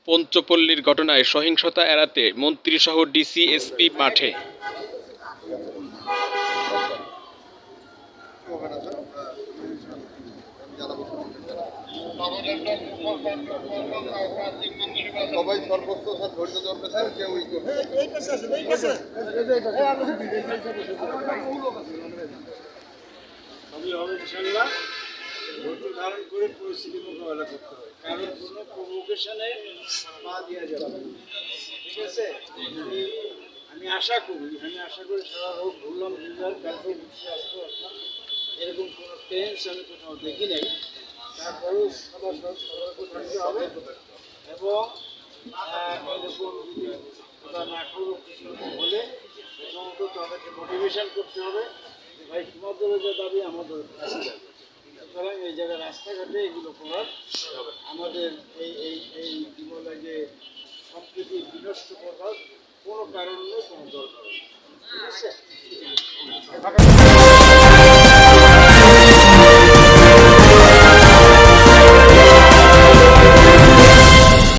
পঞ্চপল্লীর ঘটনায় সহিংসতা এড়াতে মন্ত্রীসহ ডিসি এসপি মাঠে। সবাই সর্বোচ্চ ধৈর্য ধরতেছেন, কেউ ধৈর্য ধারণ করে পরিস্থিতি মোকাবেলা করতে হবে, কারণ কোনো প্রভোকেশনে পা দেওয়া যাবে না। ঠিক আছে, আমি আশা করি সারা রোগ ভুললাম রেজাল্ট কালকে বসে আসতে পারতাম, এরকম কোনো টেন্স আমি কোথাও দেখি নাই। তারপরেও সবার সতর্ক থাকতে হবে এবং এরকম না করুক কিছু হলে প্রথমত তাদেরকে মোটিভেশন করতে হবে যে ভাই তোমাদেরও যে দাবি আমাদের কাছে যাবে। সুতরাং এই জায়গায় রাস্তাঘাটে এগুলো করার আমাদের এই কি বলে যে সম্প্রীতি বিনষ্ট করার কোনো কারণ নেই, কোনো দরকার নেই। ঠিক আছে।